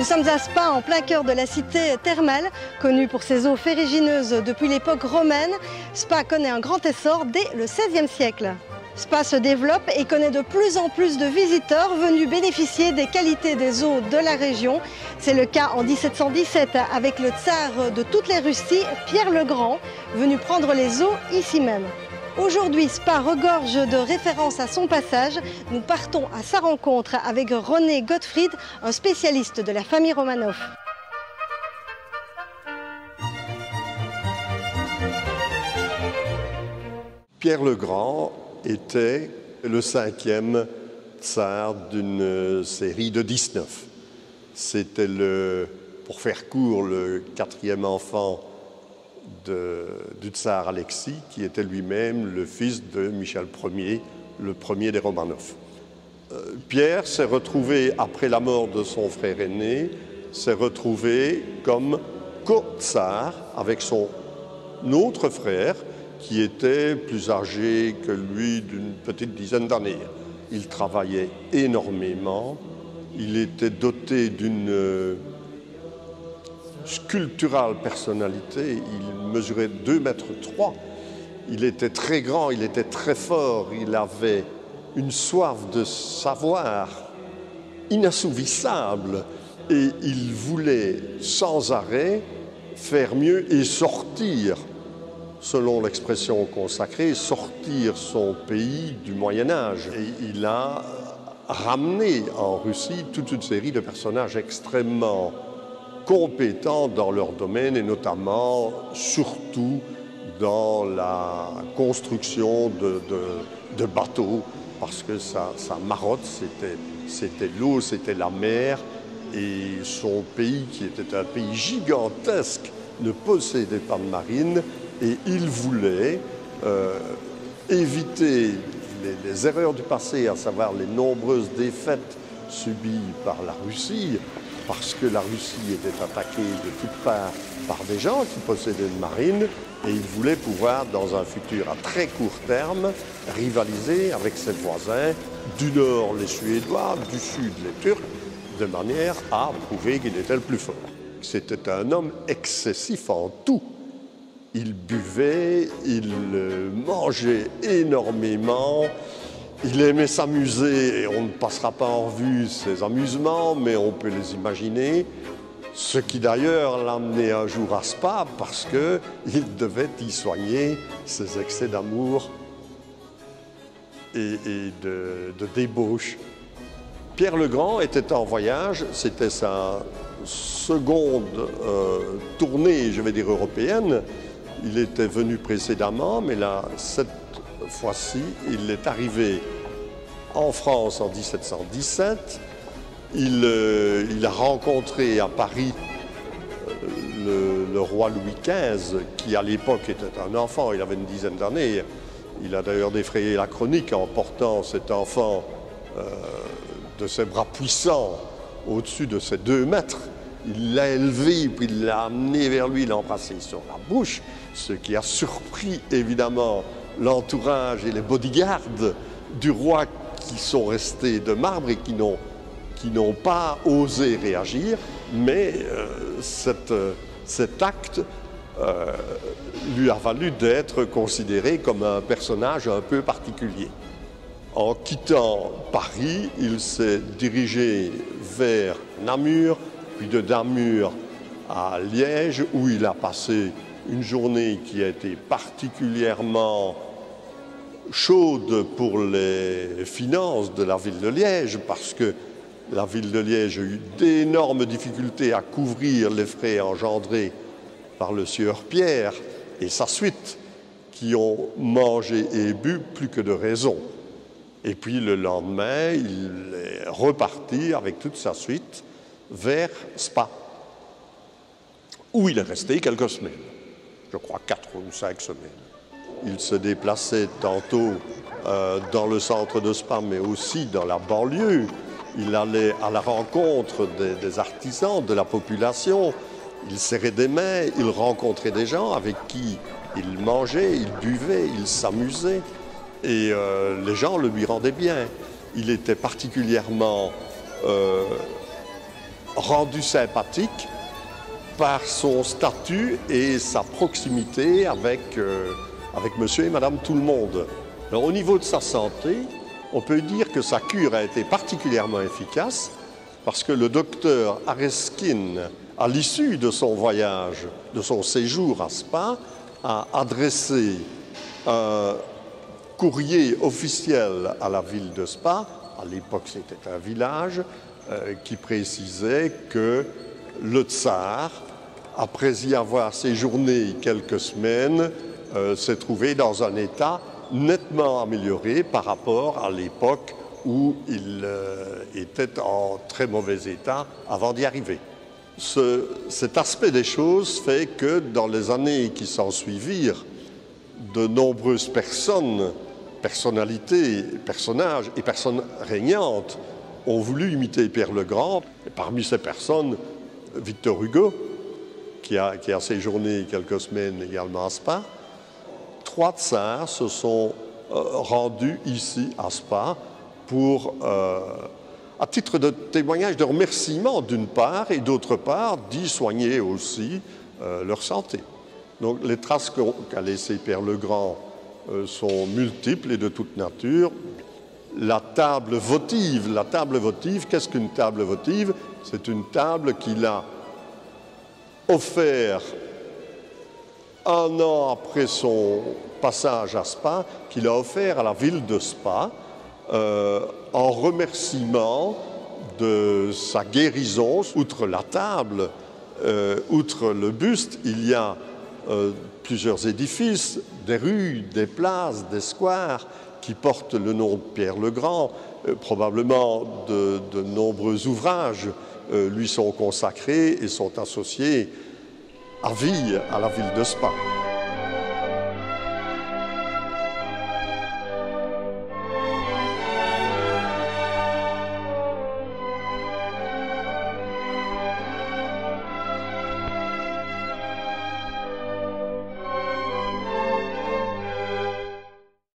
Nous sommes à Spa, en plein cœur de la cité thermale, connue pour ses eaux ferrugineuses depuis l'époque romaine. Spa connaît un grand essor dès le XVIe siècle. Spa se développe et connaît de plus en plus de visiteurs venus bénéficier des qualités des eaux de la région. C'est le cas en 1717 avec le tsar de toutes les Russies, Pierre le Grand, venu prendre les eaux ici même. Aujourd'hui, Spa regorge de références à son passage. Nous partons à sa rencontre avec René Gottfried, un spécialiste de la famille Romanov. Pierre le Grand était le 5e tsar d'une série de 19. C'était, pour faire court, le 4e enfant du tsar Alexis, qui était lui-même le fils de Michel Ier, le premier des Romanov. Pierre s'est retrouvé, après la mort de son frère aîné, s'est retrouvé comme co-tsar avec son autre frère, qui était plus âgé que lui d'une petite dizaine d'années. Il travaillait énormément, il était doté d'une sculpturale personnalité, il mesurait 2,3 mètres. Il était très grand, il était très fort, il avait une soif de savoir inassouvissable et il voulait sans arrêt faire mieux et sortir, selon l'expression consacrée, sortir son pays du Moyen-Âge. Et il a ramené en Russie toute une série de personnages extrêmement compétents dans leur domaine et notamment, surtout, dans la construction de bateaux, parce que sa marotte, c'était l'eau, c'était la mer, et son pays, qui était un pays gigantesque, ne possédait pas de marine, et il voulait éviter les erreurs du passé, à savoir les nombreuses défaites subies par la Russie, parce que la Russie était attaquée de toutes parts par des gens qui possédaient une marine, et il voulait pouvoir, dans un futur à très court terme, rivaliser avec ses voisins, du nord les Suédois, du sud les Turcs, de manière à prouver qu'il était le plus fort. C'était un homme excessif en tout. Il buvait, il mangeait énormément, il aimait s'amuser, et on ne passera pas en revue ses amusements, mais on peut les imaginer. Ce qui d'ailleurs l'a amené un jour à Spa, parce qu'il devait y soigner ses excès d'amour et de débauche. Pierre le Grand était en voyage, c'était sa seconde tournée, je vais dire européenne. Il était venu précédemment, mais là, cette fois-ci, il est arrivé en France en 1717. Il a rencontré à Paris le roi Louis XV, qui à l'époque était un enfant, il avait une dizaine d'années. Il a d'ailleurs défrayé la chronique en portant cet enfant de ses bras puissants au-dessus de ses 2 mètres. Il l'a élevé, puis il l'a amené vers lui, il l'a embrassé sur la bouche, ce qui a surpris évidemment l'entourage et les bodyguards du roi, qui sont restés de marbre et qui n'ont pas osé réagir, mais cet acte lui a valu d'être considéré comme un personnage un peu particulier. En quittant Paris, il s'est dirigé vers Namur, puis de Namur à Liège, où il a passé une journée qui a été particulièrement chaude pour les finances de la ville de Liège, parce que la ville de Liège a eu d'énormes difficultés à couvrir les frais engendrés par le sieur Pierre et sa suite, qui ont mangé et bu plus que de raison. Et puis le lendemain, il est reparti avec toute sa suite vers Spa, où il est resté quelques semaines, je crois 4 ou 5 semaines. Il se déplaçait tantôt dans le centre de Spa, mais aussi dans la banlieue. Il allait à la rencontre des artisans, de la population. Il serrait des mains, il rencontrait des gens avec qui il mangeait, il buvait, il s'amusait. Et les gens le lui rendaient bien. Il était particulièrement rendu sympathique par son statut et sa proximité avec monsieur et madame tout le monde. Alors, au niveau de sa santé, on peut dire que sa cure a été particulièrement efficace parce que le docteur Areskin, à l'issue de son voyage, de son séjour à Spa, a adressé un courrier officiel à la ville de Spa, à l'époque c'était un village, qui précisait que le tsar, après y avoir séjourné quelques semaines, s'est trouvé dans un état nettement amélioré par rapport à l'époque où il était en très mauvais état avant d'y arriver. Cet aspect des choses fait que dans les années qui s'ensuivirent, de nombreuses personnalités, personnages et personnes régnantes ont voulu imiter Pierre le Grand. Et parmi ces personnes, Victor Hugo, qui a séjourné quelques semaines également à Spa. 3 tsars se sont rendus ici à Spa pour, à titre de témoignage de remerciement d'une part et d'autre part d'y soigner aussi leur santé. Donc les traces qu'a laissées Pierre le Grand sont multiples et de toute nature. La table votive, qu'est-ce qu'une table votive? C'est une table qu'il a offert 1 an après son passage à Spa, qu'il a offert à la ville de Spa en remerciement de sa guérison. Outre la table, outre le buste, il y a plusieurs édifices, des rues, des places, des squares qui portent le nom de Pierre le Grand. Probablement de nombreux ouvrages lui sont consacrés et sont associés à vie à la ville de Spa.